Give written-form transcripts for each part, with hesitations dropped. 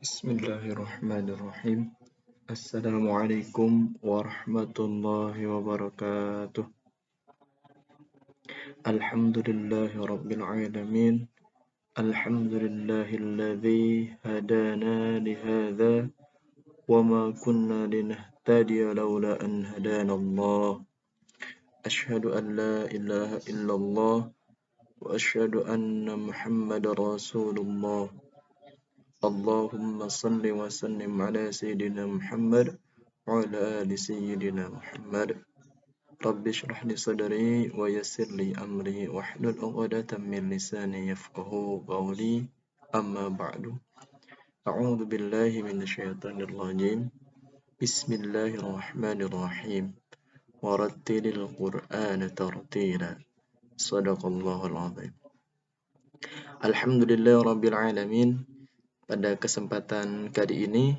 Bismillahirrahmanirrahim. Assalamualaikum warahmatullahi wabarakatuh. Alhamdulillahi rabbil alamin. Alhamdulillahilladzi hadana lihadza wa ma kunna linahtadiya laula an hadana Allah. Ashhadu an la ilaha illallah wa ashhadu anna Muhammadar Rasulullah. Allahumma salli wa sallim ala Sayyidina Muhammad wa ala ali Sayyidina Muhammad. Rabbi shrah li sadri wa yassir li amri wahlul 'uqdatam min lisani yafqahu qawli. Amma ba'du. A'udzu billahi minasyaitonir rajim. Bismillahirrahmanirrahim. Warattilil Qur'ana tartila. Shadaqallahul 'azim. Alhamdulillahirabbil alamin. Pada kesempatan kali ini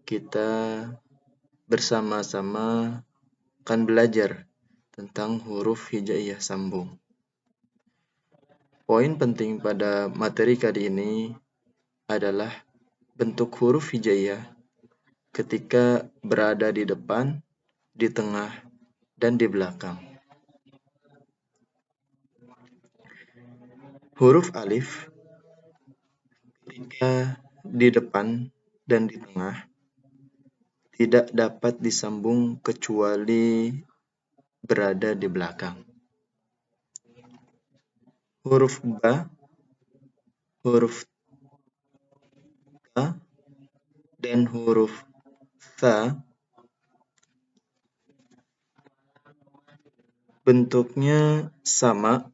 kita bersama-sama akan belajar tentang huruf hijaiyah sambung. Poin penting pada materi kali ini adalah bentuk huruf hijaiyah ketika berada di depan, di tengah, dan di belakang. Huruf alif ketika di depan dan di tengah tidak dapat disambung kecuali berada di belakang. Huruf ba, huruf ta, dan huruf tha bentuknya sama,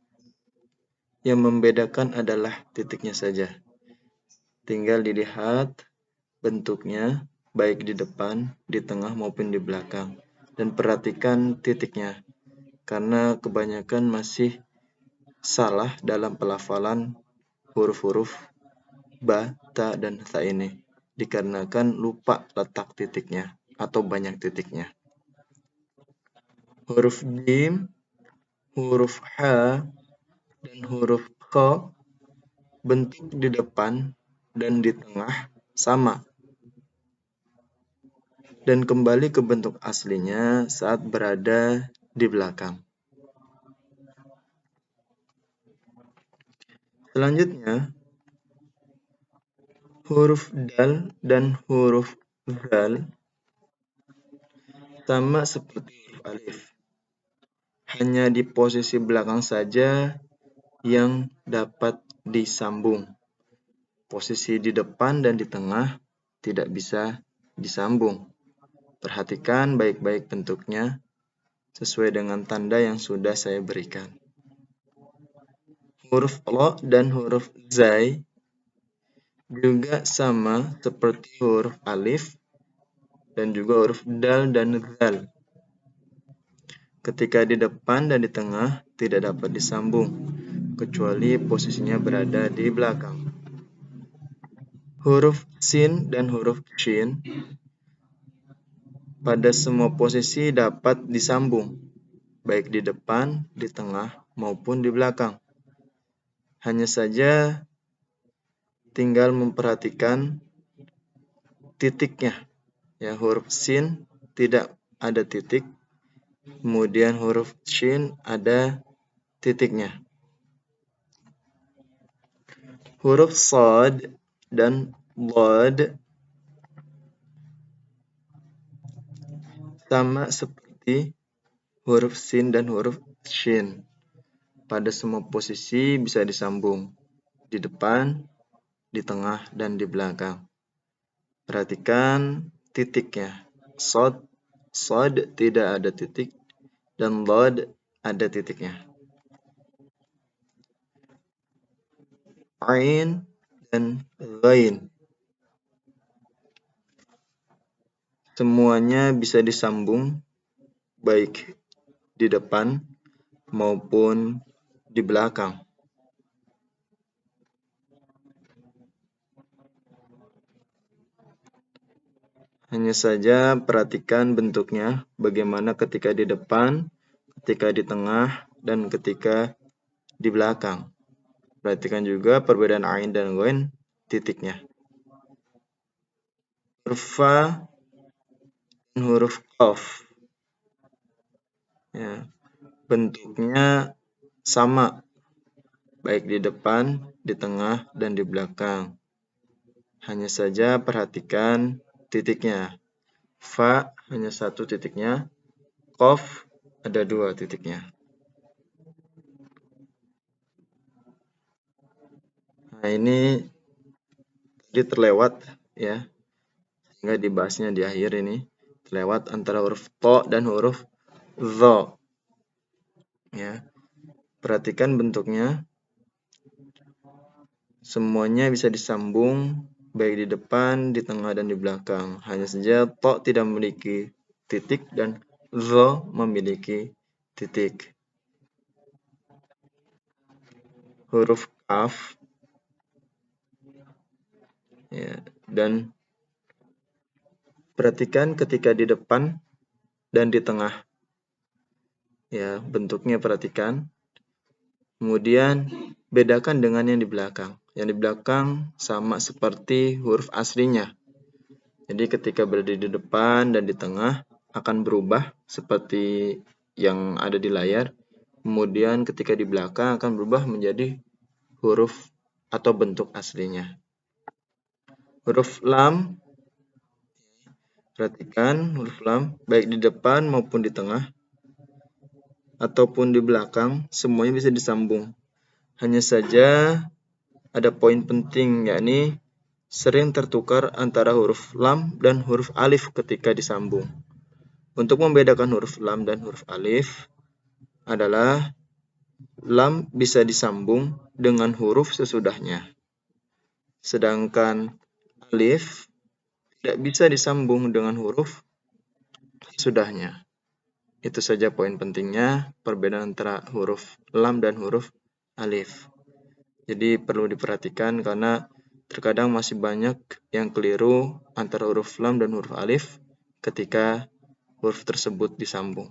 yang membedakan adalah titiknya saja. Tinggal dilihat bentuknya baik di depan, di tengah maupun di belakang, dan perhatikan titiknya karena kebanyakan masih salah dalam pelafalan huruf-huruf ba, ta, dan tha ini dikarenakan lupa letak titiknya atau banyak titiknya. Huruf jim, huruf ha, dan huruf kha bentuk di depan dan di tengah sama dan kembali ke bentuk aslinya saat berada di belakang. Selanjutnya, huruf dal dan huruf zal sama seperti huruf alif. Hanya di posisi belakang saja yang dapat disambung. Posisi di depan dan di tengah tidak bisa disambung. Perhatikan baik-baik bentuknya sesuai dengan tanda yang sudah saya berikan. Huruf lo dan huruf zai juga sama seperti huruf alif dan juga huruf dal dan zal. Ketika di depan dan di tengah tidak dapat disambung kecuali posisinya berada di belakang. Huruf sin dan huruf shin pada semua posisi dapat disambung, baik di depan, di tengah, maupun di belakang. Hanya saja tinggal memperhatikan titiknya. Ya, huruf sin tidak ada titik, kemudian huruf shin ada titiknya. Huruf shad dan dhad sama seperti huruf sin dan huruf shin. Pada semua posisi bisa disambung, di depan, di tengah, dan di belakang. Perhatikan titiknya. Shad tidak ada titik, dan dhad ada titiknya. Ain dan ghain semuanya bisa disambung baik di depan maupun di belakang. Hanya saja perhatikan bentuknya bagaimana ketika di depan, ketika di tengah, dan ketika di belakang. Perhatikan juga perbedaan ain dan ghain titiknya. huruf fa, dan huruf qaf. Ya, bentuknya sama, baik di depan, di tengah, dan di belakang. Hanya saja perhatikan titiknya. Fa hanya satu titiknya, qaf ada dua titiknya. Nah, ini tadi terlewat ya, sehingga dibahasnya di akhir ini. Terlewat antara huruf to dan huruf zo. Ya, perhatikan bentuknya. Semuanya bisa disambung baik di depan, di tengah, dan di belakang. Hanya saja to tidak memiliki titik dan zo memiliki titik. Huruf kaf ya, dan perhatikan ketika di depan dan di tengah. Ya, bentuknya perhatikan. Kemudian bedakan dengan yang di belakang. Yang di belakang sama seperti huruf aslinya. Jadi ketika berada di depan dan di tengah akan berubah seperti yang ada di layar. Kemudian ketika di belakang akan berubah menjadi huruf atau bentuk aslinya. Huruf lam, perhatikan huruf lam baik di depan maupun di tengah ataupun di belakang semuanya bisa disambung. Hanya saja ada poin penting, yakni sering tertukar antara huruf lam dan huruf alif ketika disambung. Untuk membedakan huruf lam dan huruf alif adalah lam bisa disambung dengan huruf sesudahnya. Sedangkan alif tidak bisa disambung dengan huruf sesudahnya. Itu saja poin pentingnya perbedaan antara huruf lam dan huruf alif. Jadi perlu diperhatikan karena terkadang masih banyak yang keliru antara huruf lam dan huruf alif ketika huruf tersebut disambung.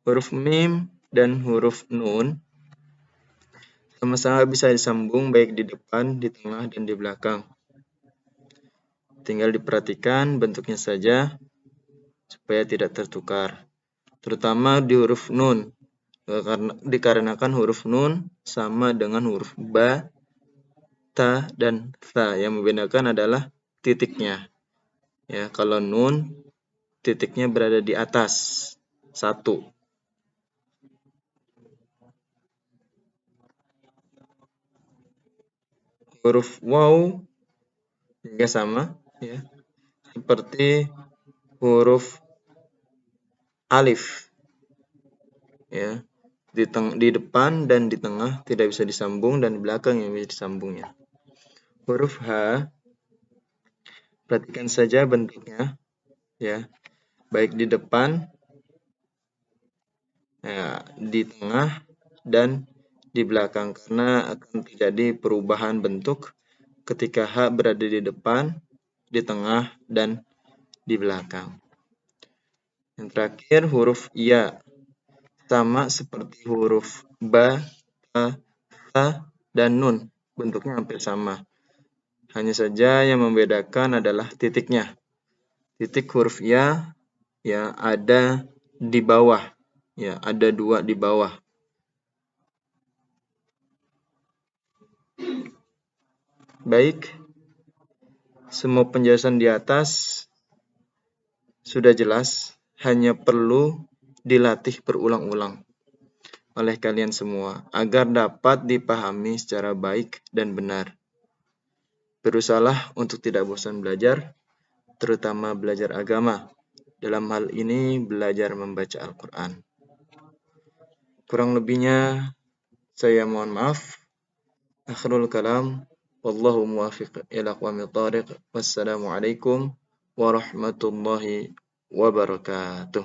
Huruf mim dan huruf nun sama-sama bisa disambung baik di depan, di tengah, dan di belakang. Tinggal diperhatikan bentuknya saja supaya tidak tertukar. Terutama di huruf nun. Dikarenakan huruf nun sama dengan huruf ba, ta, dan tha. Yang membedakan adalah titiknya. Ya, kalau nun titiknya berada di atas satu. Huruf waw juga sama ya, seperti huruf alif ya. Di depan dan di tengah tidak bisa disambung dan di belakang yang bisa disambungnya. Huruf H, perhatikan saja bentuknya ya, baik di depan, ya, di tengah, dan di belakang, karena akan terjadi perubahan bentuk ketika H berada di depan, di tengah, dan di belakang. Yang terakhir huruf Ya, sama seperti huruf Ba, Ta, Tha, dan Nun, bentuknya hampir sama. Hanya saja yang membedakan adalah titiknya. Titik huruf Ya ya ada di bawah, ya ada dua di bawah. Baik, semua penjelasan di atas sudah jelas, hanya perlu dilatih berulang-ulang oleh kalian semua agar dapat dipahami secara baik dan benar. Berusahalah untuk tidak bosan belajar, terutama belajar agama. Dalam hal ini belajar membaca Al-Quran. Kurang lebihnya saya mohon maaf. Akhirul kalam. Wallahu muwafiq ila aqwamit thariq. Wassalamualaikum warahmatullahi wabarakatuh.